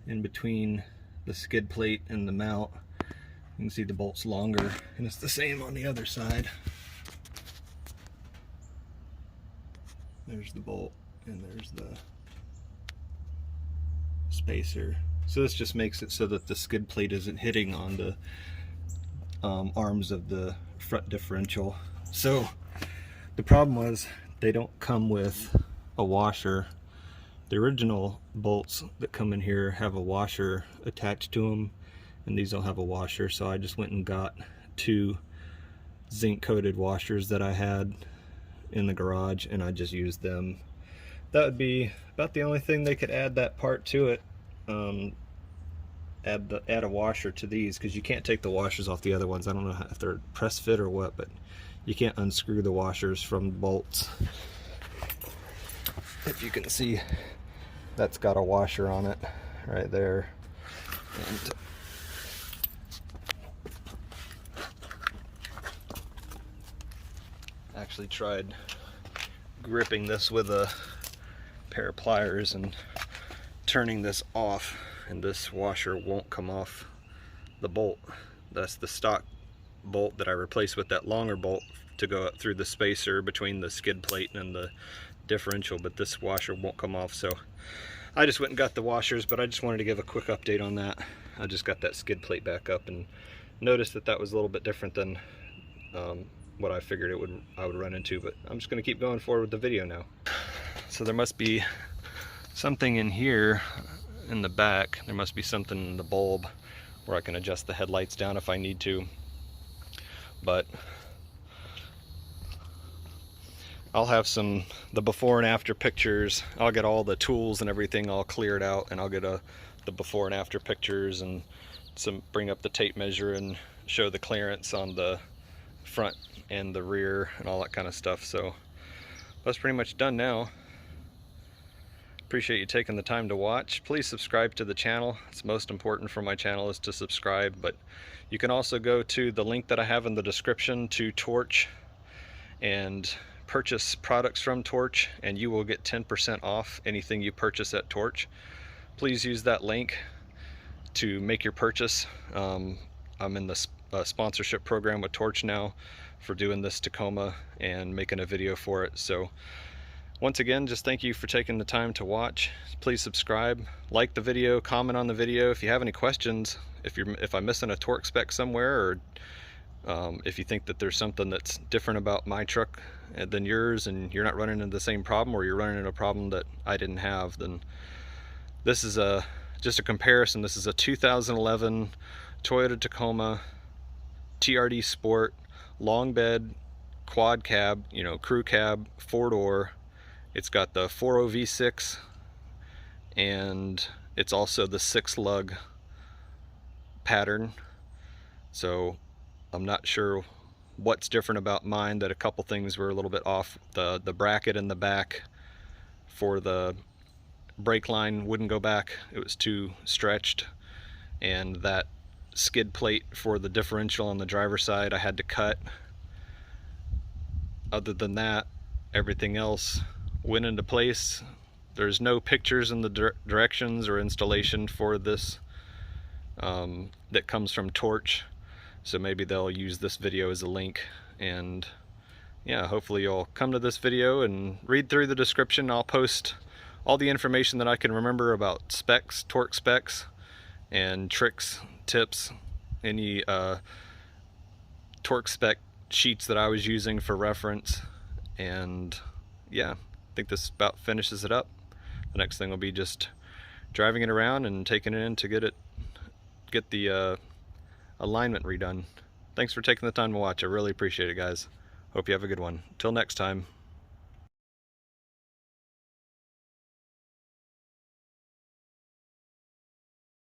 in between the skid plate and the mount. You can see the bolt's longer, and it's the same on the other side. There's the bolt, and there's the spacer. So this just makes it so that the skid plate isn't hitting on the arms of the front differential. So the problem was they don't come with a washer. The original bolts that come in here have a washer attached to them, and these don't have a washer, so I just went and got 2 zinc coated washers that I had in the garage, and I just used them. That would be about the only thing they could add that part to it. Add a washer to these, because you can't take the washers off the other ones. I don't know if they're press fit or what, but you can't unscrew the washers from the bolts. If you can see, that's got a washer on it right there. And actually tried gripping this with a pair of pliers and turning this off, and this washer won't come off the bolt. That's the stock bolt that I replaced with that longer bolt to go up through the spacer between the skid plate and the differential, but this washer won't come off. So I just went and got the washers, but I just wanted to give a quick update on that. I just got that skid plate back up and noticed that that was a little bit different than what I figured I would run into, but I'm just going to keep going forward with the video now. So there must be something in here in the back. There must be something in the bulb where I can adjust the headlights down if I need to. But I'll have the before and after pictures. I'll get all the tools and everything all cleared out, and I'll get the before and after pictures and bring up the tape measure and show the clearance on the front and the rear and all that kind of stuff. So that's pretty much done now. Appreciate you taking the time to watch. Please subscribe to the channel. It's most important for my channel is to subscribe, but you can also go to the link that I have in the description to Torch and purchase products from Torch, and you will get 10% off anything you purchase at Torch. Please use that link to make your purchase. I'm in the sponsorship program with Torch now for doing this Tacoma and making a video for it. So once again, just thank you for taking the time to watch. Please subscribe, like the video, comment on the video. If you have any questions, if I'm missing a torque spec somewhere, or if you think that there's something that's different about my truck than yours and you're not running into the same problem, or you're running into a problem that I didn't have, then this is just a comparison. This is a 2011 Toyota Tacoma TRD Sport, long bed, quad cab, crew cab, 4-door. It's got the 4.0 V6, and it's also the 6-lug pattern. So I'm not sure what's different about mine, that a couple things were a little bit off. The bracket in the back for the brake line wouldn't go back. It was too stretched, and that skid plate for the differential on the driver's side I had to cut. Other than that, everything else went into place. There's no pictures in the directions or installation for this that comes from Torch, so maybe they'll use this video as a link. And yeah, hopefully you'll come to this video and read through the description. I'll post all the information that I can remember about specs, torque specs, and tricks, tips, any torque spec sheets that I was using for reference. And yeah, I think this about finishes it up. The next thing will be just driving it around and taking it in to get the alignment redone. Thanks for taking the time to watch. I really appreciate it, guys. Hope you have a good one. Till next time.